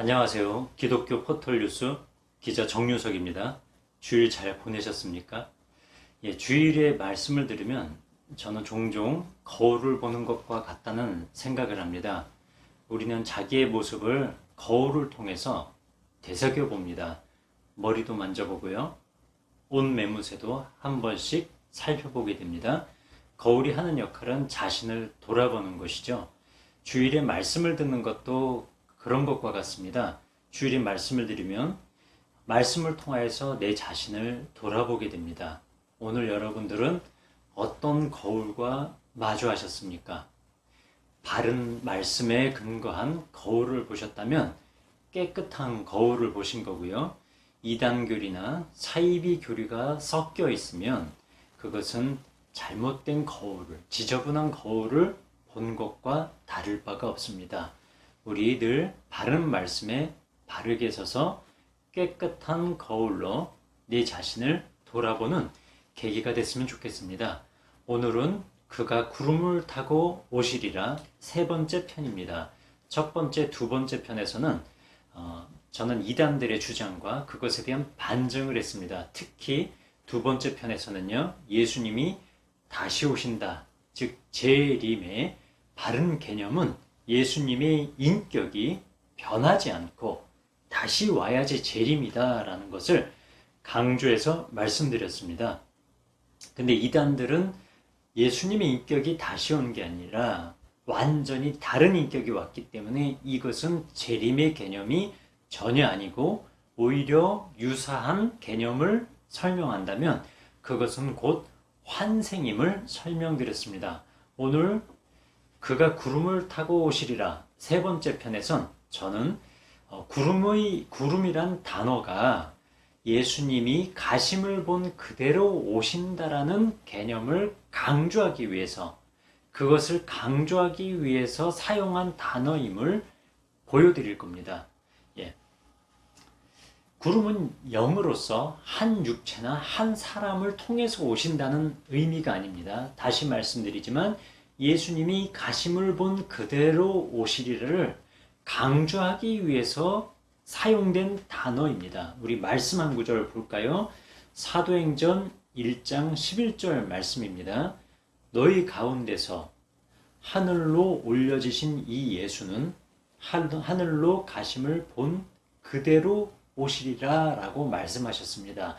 안녕하세요. 기독교 포털뉴스 기자 정유석입니다. 주일 잘 보내셨습니까? 주일에 말씀을 들으면 저는 종종 거울을 보는 것과 같다는 생각을 합니다. 우리는 자기의 모습을 거울을 통해서 되새겨 봅니다. 머리도 만져보고요. 옷 매무새도 한 번씩 살펴보게 됩니다. 거울이 하는 역할은 자신을 돌아보는 것이죠. 주일에 말씀을 듣는 것도 그런 것과 같습니다. 주일에 말씀을 들으면 말씀을 통하여서 내 자신을 돌아보게 됩니다. 오늘 여러분들은 어떤 거울과 마주하셨습니까? 바른 말씀에 근거한 거울을 보셨다면 깨끗한 거울을 보신 거고요. 이단교리나 사이비 교리가 섞여 있으면 그것은 잘못된 거울을, 지저분한 거울을 본 것과 다를 바가 없습니다. 우리 늘 바른 말씀에 바르게 서서 깨끗한 거울로 내 자신을 돌아보는 계기가 됐으면 좋겠습니다. 오늘은 그가 구름을 타고 오시리라 세 번째 편입니다. 첫 번째, 두 번째 편에서는 저는 이단들의 주장과 그것에 대한 반증을 했습니다. 특히 두 번째 편에서는요, 예수님이 다시 오신다, 즉 재림의 바른 개념은 예수님의 인격이 변하지 않고 다시 와야지 재림이다 라는 것을 강조해서 말씀드렸습니다. 근데 이단들은 예수님의 인격이 다시 온 게 아니라 완전히 다른 인격이 왔기 때문에 이것은 재림의 개념이 전혀 아니고 오히려 유사한 개념을 설명한다면 그것은 곧 환생임을 설명드렸습니다. 오늘 그가 구름을 타고 오시리라 세 번째 편에선 저는 구름이란 단어가 예수님이 가심을 본 그대로 오신다라는 개념을 강조하기 위해서, 그것을 강조하기 위해서 사용한 단어임을 보여드릴 겁니다. 구름은 영으로서 한 육체나 한 사람을 통해서 오신다는 의미가 아닙니다. 다시 말씀드리지만 예수님이 가심을 본 그대로 오시리를 강조하기 위해서 사용된 단어입니다. 우리 말씀 한 구절 볼까요? 사도행전 1장 11절 말씀입니다. 너희 가운데서 하늘로 올려지신 이 예수는 하늘로 가심을 본 그대로 오시리라 라고 말씀하셨습니다.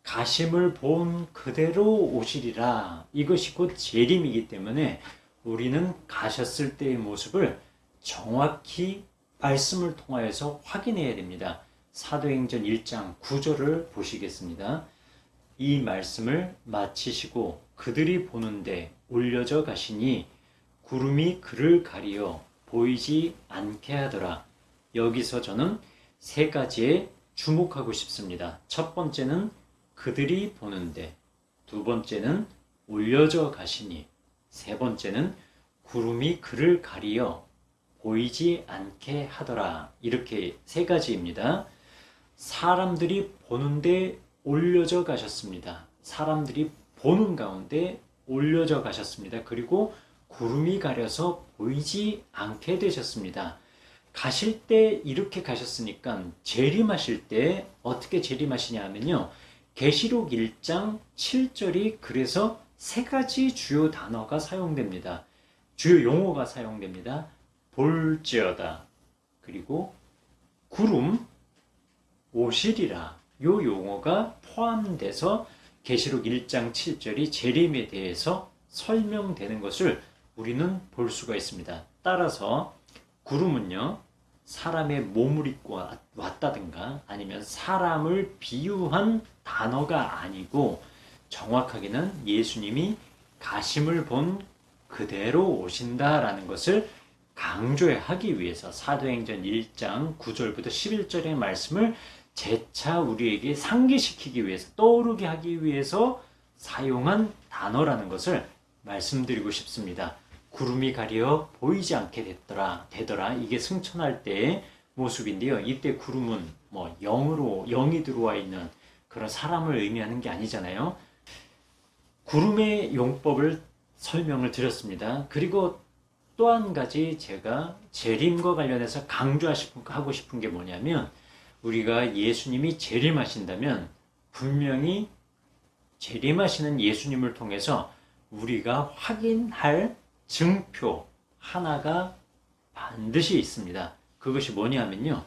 가심을 본 그대로 오시리라. 이것이 곧 재림이기 때문에 우리는 가셨을 때의 모습을 정확히 말씀을 통하여서 확인해야 됩니다. 사도행전 1장 9절을 보시겠습니다. 이 말씀을 마치시고 그들이 보는데 올려져 가시니 구름이 그를 가리어 보이지 않게 하더라. 여기서 저는 세 가지에 주목하고 싶습니다. 첫 번째는 그들이 보는데, 두 번째는 올려져 가시니, 세 번째는 구름이 그를 가리어 보이지 않게 하더라. 이렇게 세 가지입니다. 사람들이 보는데 올려져 가셨습니다. 사람들이 보는 가운데 올려져 가셨습니다. 그리고 구름이 가려서 보이지 않게 되셨습니다. 가실 때 이렇게 가셨으니까 재림하실 때 어떻게 재림하시냐 하면요, 계시록 1장 7절이 그래서 세 가지 주요 단어가 사용됩니다. 주요 용어가 사용됩니다. 볼지어다, 그리고 구름, 오시리라. 요 용어가 포함돼서 계시록 1장 7절이 재림에 대해서 설명되는 것을 우리는 볼 수가 있습니다. 따라서 구름은요, 사람의 몸을 입고 왔다든가 아니면 사람을 비유한 단어가 아니고 정확하게는 예수님이 가심을 본 그대로 오신다라는 것을 강조하기 위해서 사도행전 1장 9절부터 11절의 말씀을 재차 우리에게 상기시키기 위해서, 떠오르게 하기 위해서 사용한 단어라는 것을 말씀드리고 싶습니다. 구름이 가려 보이지 않게 되더라. 이게 승천할 때의 모습인데요. 이때 구름은 영이 들어와 있는 그런 사람을 의미하는 게 아니잖아요. 구름의 용법을 설명을 드렸습니다. 그리고 또 한 가지 제가 재림과 관련해서 강조하고 싶은 게 뭐냐면, 우리가 예수님이 재림하신다면 분명히 재림하시는 예수님을 통해서 우리가 확인할 증표 하나가 반드시 있습니다. 그것이 뭐냐면요,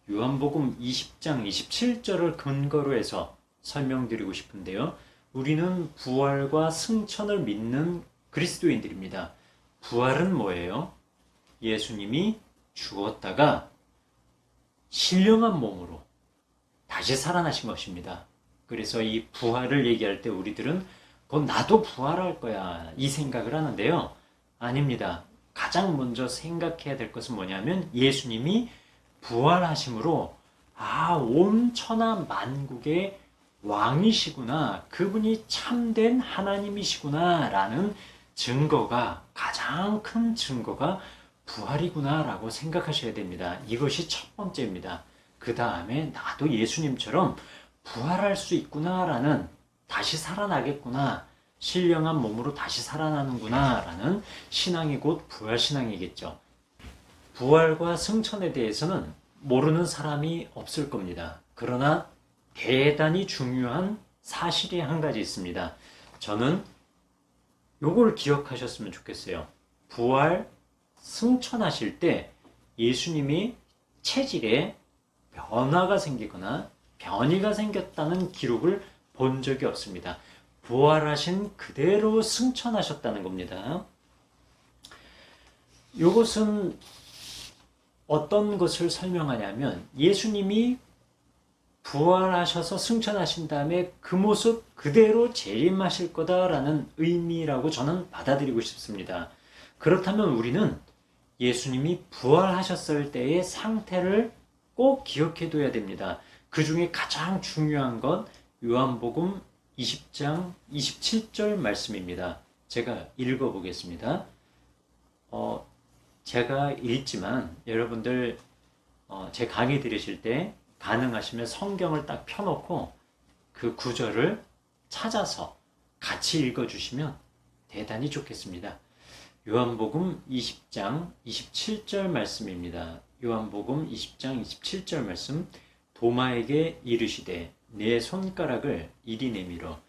요한복음 20장 27절을 근거로 해서 설명드리고 싶은데요, 우리는 부활과 승천을 믿는 그리스도인들입니다. 부활은 뭐예요? 예수님이 죽었다가 신령한 몸으로 다시 살아나신 것입니다. 그래서 이 부활을 얘기할 때 우리들은 그건 나도 부활할 거야, 이 생각을 하는데요. 아닙니다. 가장 먼저 생각해야 될 것은 뭐냐면, 예수님이 부활하심으로 온 천하 만국의 왕이시구나, 그분이 참된 하나님이시구나 라는 증거가, 가장 큰 증거가 부활이구나 라고 생각하셔야 됩니다. 이것이 첫 번째입니다. 그 다음에 나도 예수님처럼 부활할 수 있구나 라는, 다시 살아나겠구나, 신령한 몸으로 다시 살아나는구나 라는 신앙이 곧 부활신앙이겠죠. 부활과 승천에 대해서는 모르는 사람이 없을 겁니다. 그러나 대단히 중요한 사실이 한 가지 있습니다. 저는 요걸 기억하셨으면 좋겠어요. 부활, 승천하실 때 예수님이 체질에 변화가 생기거나 변이가 생겼다는 기록을 본 적이 없습니다. 부활하신 그대로 승천하셨다는 겁니다. 이것은 어떤 것을 설명하냐면, 예수님이 부활하셔서 승천하신 다음에 그 모습 그대로 재림하실 거다라는 의미라고 저는 받아들이고 싶습니다. 그렇다면 우리는 예수님이 부활하셨을 때의 상태를 꼭 기억해둬야 됩니다. 그 중에 가장 중요한 건 요한복음 20장 27절 말씀입니다. 제가 읽어보겠습니다. 제가 읽지만 여러분들 제 강의 들으실 때 가능하시면 성경을 딱 펴놓고 그 구절을 찾아서 같이 읽어주시면 대단히 좋겠습니다. 요한복음 20장 27절 말씀입니다. 요한복음 20장 27절 말씀. 도마에게 이르시되 내 손가락을 이리 내밀어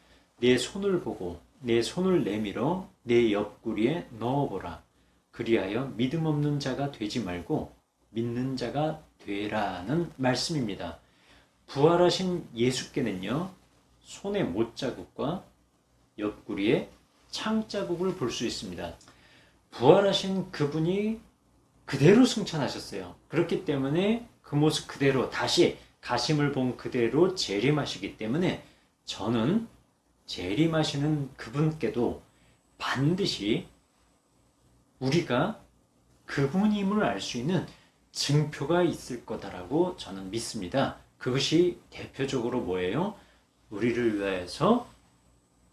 내 손을 보고 내 손을 내밀어 내 옆구리에 넣어보라. 그리하여 믿음 없는 자가 되지 말고 믿는 자가 되라는 말씀입니다. 부활하신 예수께는요, 손의 못자국과 옆구리에 창자국을 볼 수 있습니다. 부활하신 그분이 그대로 승천하셨어요. 그렇기 때문에 그 모습 그대로 다시 가심을 본 그대로 재림하시기 때문에 저는 재림하시는 그분께도 반드시 우리가 그분임을 알 수 있는 증표가 있을 거다라고 저는 믿습니다. 그것이 대표적으로 뭐예요? 우리를 위하여서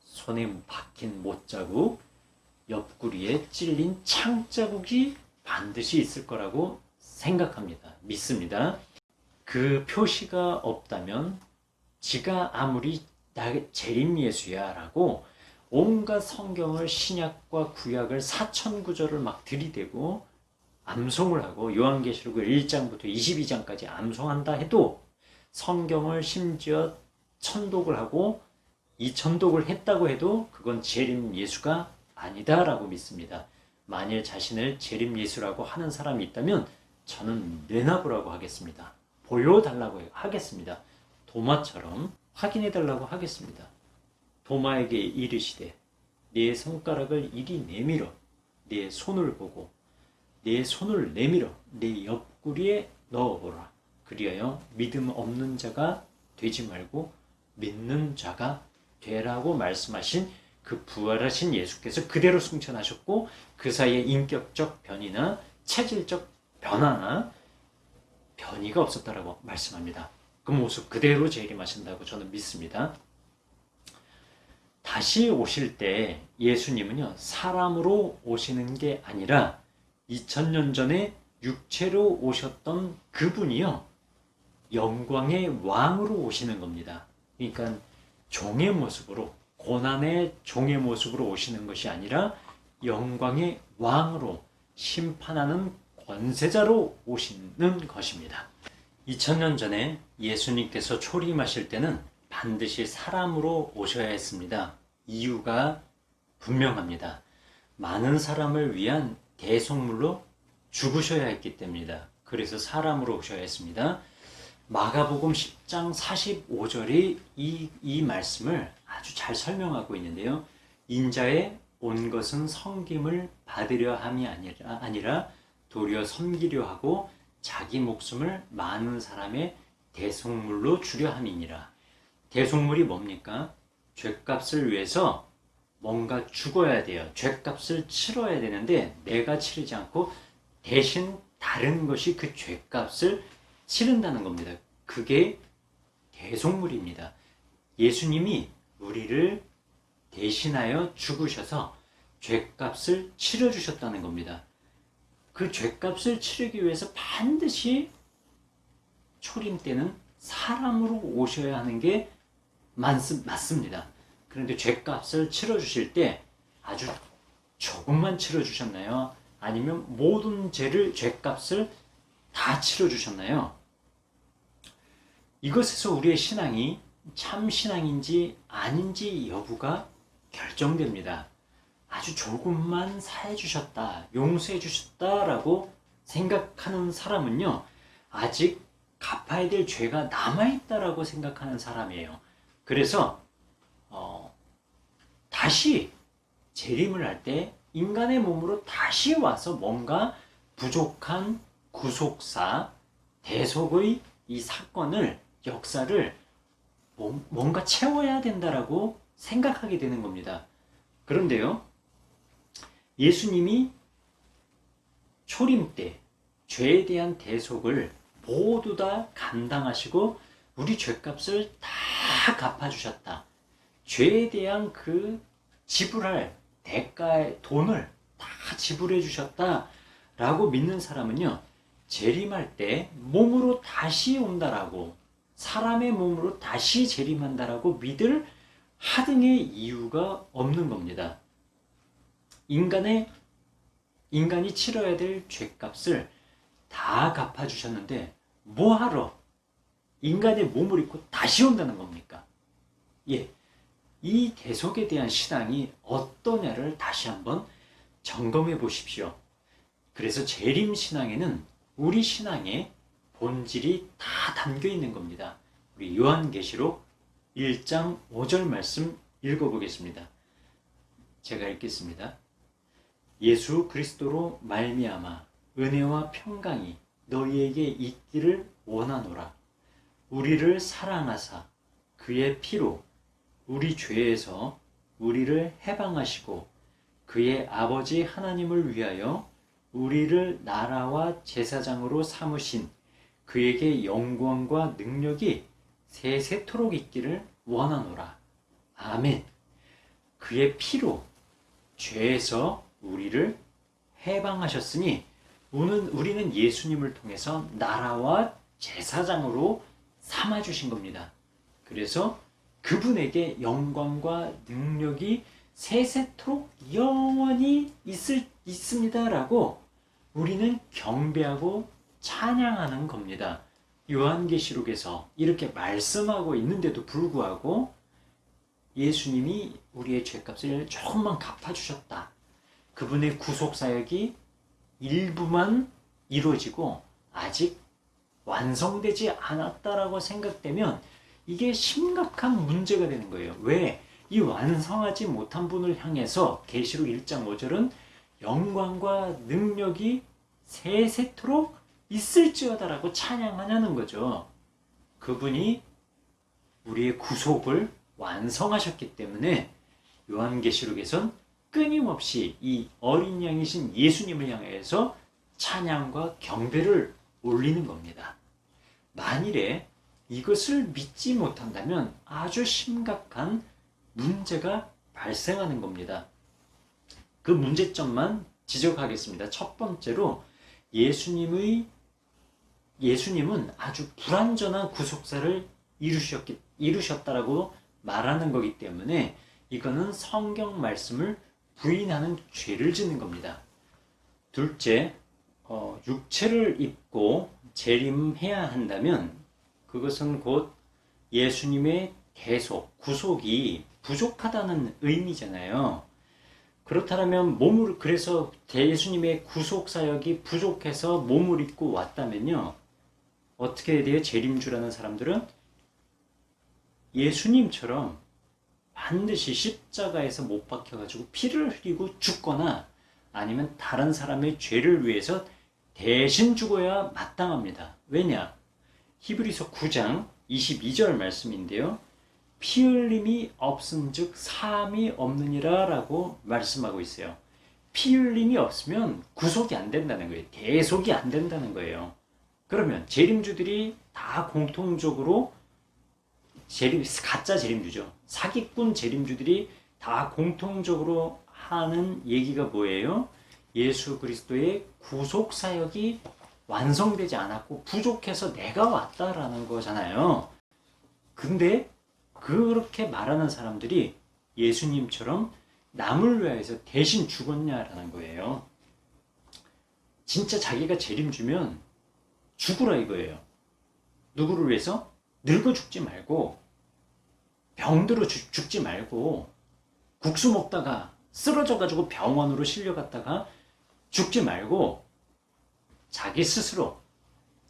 손에 박힌 못자국, 옆구리에 찔린 창자국이 반드시 있을 거라고 생각합니다. 믿습니다. 그 표시가 없다면 지가 아무리 나 재림 예수야 라고 온갖 성경을, 신약과 구약을 4,000구절을 막 들이대고 암송을 하고 요한계시록을 1장부터 22장까지 암송한다 해도, 성경을 심지어 천독을 하고 이 천독을 했다고 해도 그건 재림 예수가 아니다라고 믿습니다. 만일 자신을 재림 예수라고 하는 사람이 있다면 저는 내놔보라고 하겠습니다. 보여달라고 하겠습니다. 도마처럼 확인해달라고 하겠습니다. 도마에게 이르시되 네 손가락을 이리 내밀어 네 손을 보고 네 손을 내밀어 네 옆구리에 넣어보라. 그리하여 믿음 없는 자가 되지 말고 믿는 자가 되라고 말씀하신 그 부활하신 예수께서 그대로 승천하셨고, 그 사이에 인격적 변이나 체질적 변화나 변이가 없었다라고 말씀합니다. 그 모습 그대로 재림하신다고 저는 믿습니다. 다시 오실 때 예수님은요, 사람으로 오시는 게 아니라 2000년 전에 육체로 오셨던 그분이요, 영광의 왕으로 오시는 겁니다. 그러니까 종의 모습으로, 고난의 종의 모습으로 오시는 것이 아니라 영광의 왕으로, 심판하는 권세자로 오시는 것입니다. 2000년 전에 예수님께서 초림하실 때는 반드시 사람으로 오셔야 했습니다. 이유가 분명합니다. 많은 사람을 위한 대속물로 죽으셔야 했기 때문입니다. 그래서 사람으로 오셔야 했습니다. 마가복음 10장 45절이 이 말씀을 아주 잘 설명하고 있는데요. 인자에 온 것은 섬김을 받으려 함이 아니라 도리어 섬기려 하고 자기 목숨을 많은 사람의 대속물로 주려 함이니라. 대속물이 뭡니까? 죄값을 위해서 뭔가 죽어야 돼요. 죄값을 치러야 되는데 내가 치르지 않고 대신 다른 것이 그 죄값을 치른다는 겁니다. 그게 대속물입니다. 예수님이 우리를 대신하여 죽으셔서 죄값을 치러주셨다는 겁니다. 그 죄값을 치르기 위해서 반드시 초림 때는 사람으로 오셔야 하는 게 맞습니다. 그런데 죄값을 치러주실 때 아주 조금만 치러주셨나요? 아니면 모든 죄값을 다 치러주셨나요? 이것에서 우리의 신앙이 참 신앙인지 아닌지 여부가 결정됩니다. 아주 조금만 사해 주셨다, 용서해 주셨다라고 생각하는 사람은요, 아직 갚아야 될 죄가 남아있다라고 생각하는 사람이에요. 그래서 다시 재림을 할 때 인간의 몸으로 다시 와서 뭔가 부족한 구속사, 대속의 이 사건을, 역사를 뭔가 채워야 된다라고 생각하게 되는 겁니다. 그런데요, 예수님이 초림 때 죄에 대한 대속을 모두 다 감당하시고 우리 죄값을 다 갚아주셨다. 죄에 대한 그 지불할 대가의 돈을 다 지불해 주셨다라고 믿는 사람은요, 재림할 때 몸으로 다시 온다라고, 사람의 몸으로 다시 재림한다라고 믿을 하등의 이유가 없는 겁니다. 인간이 치러야 될 죄값을 다 갚아주셨는데 뭐하러 인간의 몸을 입고 다시 온다는 겁니까? 예, 이 대속에 대한 신앙이 어떠냐를 다시 한번 점검해 보십시오. 그래서 재림 신앙에는 우리 신앙의 본질이 다 담겨 있는 겁니다. 우리 요한계시록 1장 5절 말씀 읽어보겠습니다. 제가 읽겠습니다. 예수 그리스도로 말미암아 은혜와 평강이 너희에게 있기를 원하노라. 우리를 사랑하사 그의 피로 우리 죄에서 우리를 해방하시고 그의 아버지 하나님을 위하여 우리를 나라와 제사장으로 삼으신 그에게 영광과 능력이 세세토록 있기를 원하노라. 아멘. 그의 피로 죄에서 우리를 해방하셨으니 우리는 예수님을 통해서 나라와 제사장으로 삼아주신 겁니다. 그래서 그분에게 영광과 능력이 세세토록 영원히 있습니다라고 우리는 경배하고 찬양하는 겁니다. 요한계시록에서 이렇게 말씀하고 있는데도 불구하고 예수님이 우리의 죄값을 조금만 갚아주셨다. 그분의 구속사역이 일부만 이루어지고 아직 완성되지 않았다라고 생각되면 이게 심각한 문제가 되는 거예요. 왜? 이 완성하지 못한 분을 향해서 계시록 1장 5절은 영광과 능력이 세세토록 있을지어다라고 찬양하냐는 거죠. 그분이 우리의 구속을 완성하셨기 때문에 요한계시록에선 끊임없이 이 어린 양이신 예수님을 향해서 찬양과 경배를 올리는 겁니다. 만일에 이것을 믿지 못한다면 아주 심각한 문제가 발생하는 겁니다. 그 문제점만 지적하겠습니다. 첫 번째로 예수님은 아주 불완전한 구속사를 이루셨다라고 말하는 거기 때문에 이거는 성경 말씀을 부인하는 죄를 짓는 겁니다. 둘째, 육체를 입고 재림해야 한다면 그것은 곧 예수님의 대속, 구속이 부족하다는 의미잖아요. 그렇다면 그래서 예수님의 구속 사역이 부족해서 몸을 입고 왔다면요. 어떻게 해야 돼요? 재림주라는 사람들은 예수님처럼 반드시 십자가에서 못 박혀가지고 피를 흘리고 죽거나 아니면 다른 사람의 죄를 위해서 대신 죽어야 마땅합니다. 왜냐? 히브리서 9장 22절 말씀인데요. 피 흘림이 없은즉 사함이 없느니라 라고 말씀하고 있어요. 피 흘림이 없으면 구속이 안 된다는 거예요. 대속이 안 된다는 거예요. 그러면 재림주들이 다 공통적으로 가짜 재림주죠. 사기꾼 재림주들이 다 공통적으로 하는 얘기가 뭐예요? 예수 그리스도의 구속 사역이 완성되지 않았고 부족해서 내가 왔다라는 거잖아요. 근데 그렇게 말하는 사람들이 예수님처럼 남을 위해서 대신 죽었냐라는 거예요. 진짜 자기가 재림주면 죽으라 이거예요. 누구를 위해서? 늙어 죽지 말고 병들어 죽지 말고 국수 먹다가 쓰러져가지고 병원으로 실려갔다가 죽지 말고 자기 스스로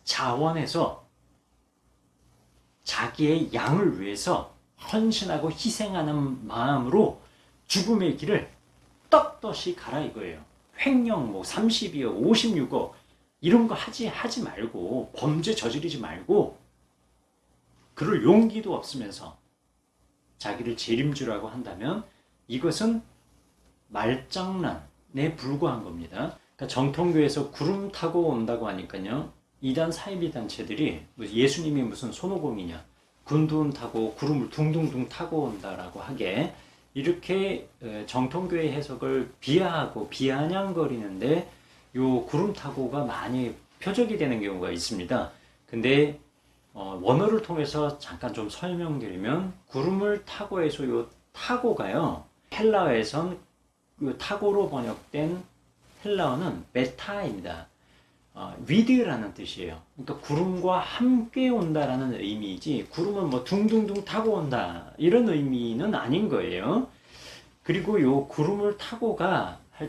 자원해서 자기의 양을 위해서 헌신하고 희생하는 마음으로 죽음의 길을 떳떳이 가라 이거예요. 횡령 30억, 56억 이런 거 하지 말고 범죄 저지르지 말고 그럴 용기도 없으면서 자기를 재림주라고 한다면 이것은 말장난에 불과한 겁니다. 그러니까 정통교에서 구름 타고 온다고 하니까요. 이단 사이비 단체들이 예수님이 무슨 손오공이냐 군두운 타고 구름을 둥둥둥 타고 온다라고 하게 이렇게 정통교의 해석을 비하하고 비아냥거리는데 요 구름 타고가 많이 표적이 되는 경우가 있습니다. 근데 원어를 통해서 잠깐 좀 설명드리면 구름을 타고 해서 요 타고가요. 헬라어에선 요 타고로 번역된 헬라어는 메타입니다. 위드라는 뜻이에요. 그러니까 구름과 함께 온다라는 의미이지 구름은 뭐 둥둥둥 타고 온다 이런 의미는 아닌 거예요. 그리고 요 구름을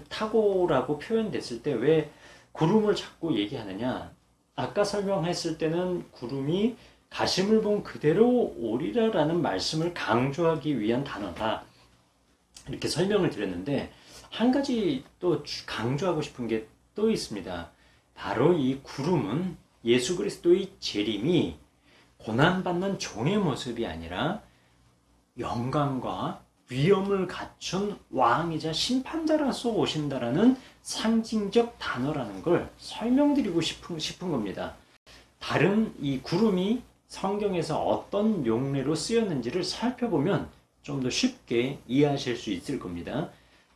타고라고 표현됐을 때 왜 구름을 자꾸 얘기하느냐? 아까 설명했을 때는 구름이 가심을 본 그대로 오리라라는 말씀을 강조하기 위한 단어다. 이렇게 설명을 드렸는데 한 가지 또 강조하고 싶은 게 또 있습니다. 바로 이 구름은 예수 그리스도의 재림이 고난받는 종의 모습이 아니라 영광과 위엄을 갖춘 왕이자 심판자로서 오신다라는 상징적 단어라는 걸 설명드리고 싶은 겁니다. 다른 이 구름이 성경에서 어떤 용례로 쓰였는지를 살펴보면 좀 더 쉽게 이해하실 수 있을 겁니다.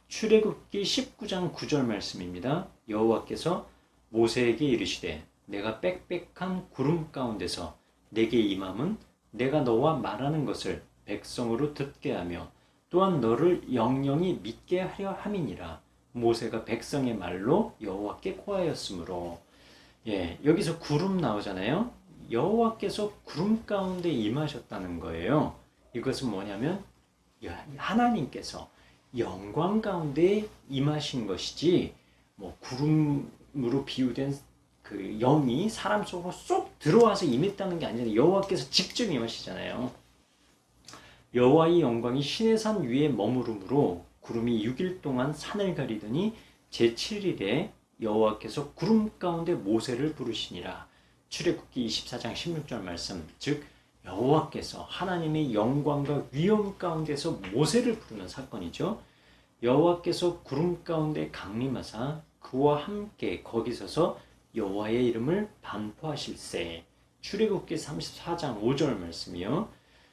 출애굽기 19장 9절 말씀입니다. 여호와께서 모세에게 이르시되 내가 빽빽한 구름 가운데서 내게 임함은 내가 너와 말하는 것을 백성으로 듣게 하며 또한 너를 영영이 믿게 하려 함이니라. 모세가 백성의 말로 여호와께 고하였으므로. 여기서 구름 나오잖아요. 여호와께서 구름 가운데 임하셨다는 거예요. 이것은 뭐냐면 하나님께서 영광 가운데 임하신 것이지 뭐 구름으로 비유된 그 영이 사람 속으로 쏙 들어와서 임했다는 게 아니라 여호와께서 직접 임하시잖아요. 여호와의 영광이 시내산 위에 머무르므로 구름이 6일 동안 산을 가리더니 제7일에 여호와께서 구름 가운데 모세를 부르시니라. 출애굽기 24장 16절 말씀, 즉 여호와께서 하나님의 영광과 위엄 가운데서 모세를 부르는 사건이죠. 여호와께서 구름 가운데 강림하사 그와 함께 거기 서서 여호와의 이름을 반포하실세. 출애굽기 34장 5절 말씀이요.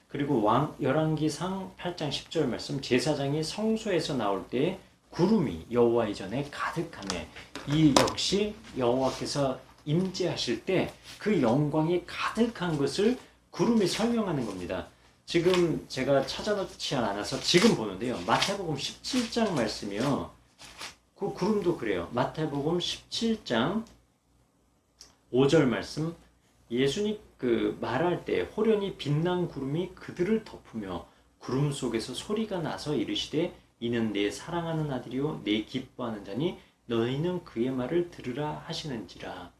그리고 열왕기상 8장 10절 말씀, 제사장이 성소에서 나올 때 구름이 여호와의 전에 가득하매, 이 역시 여호와께서 임재하실 때 그 영광이 가득한 것을 구름이 설명하는 겁니다. 지금 제가 찾아놓지 않아서 지금 보는데요. 마태복음 17장 말씀이요. 그 구름도 그래요. 마태복음 17장 5절 말씀, 예수님 그 말할 때 호련히 빛난 구름이 그들을 덮으며 구름 속에서 소리가 나서 이르시되 이는 내 사랑하는 아들이요 내 기뻐하는 자니 너희는 그의 말을 들으라 하시는지라.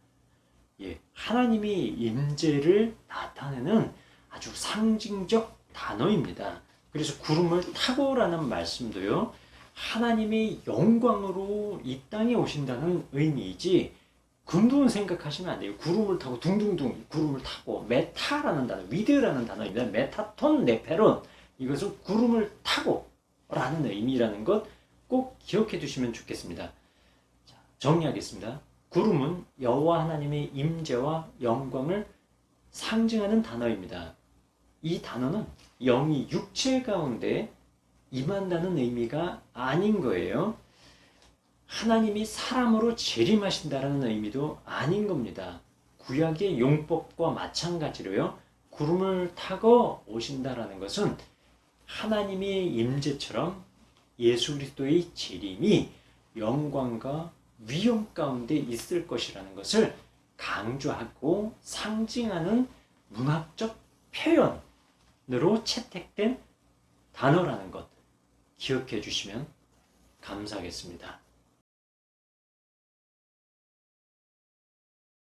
예, 하나님이 임재를 나타내는 아주 상징적 단어입니다. 그래서 구름을 타고라는 말씀도요, 하나님의 영광으로 이 땅에 오신다는 의미이지 금돈 생각하시면 안 돼요. 구름을 타고 둥둥둥 구름을 타고 메타라는 단어, 위드라는 단어입니다. 메타톤 네페론, 이것은 구름을 타고 라는 의미라는 것 꼭 기억해 두시면 좋겠습니다. 자, 정리하겠습니다. 구름은 여호와 하나님의 임재와 영광을 상징하는 단어입니다. 이 단어는 영이 육체 가운데 임한다는 의미가 아닌 거예요. 하나님이 사람으로 재림하신다는 의미도 아닌 겁니다. 구약의 용법과 마찬가지로요, 구름을 타고 오신다라는 것은 하나님의 임재처럼 예수 그리스도의 재림이 영광과 위엄 가운데 있을 것이라는 것을 강조하고 상징하는 문학적 표현으로 채택된 단어라는 것 기억해 주시면 감사하겠습니다.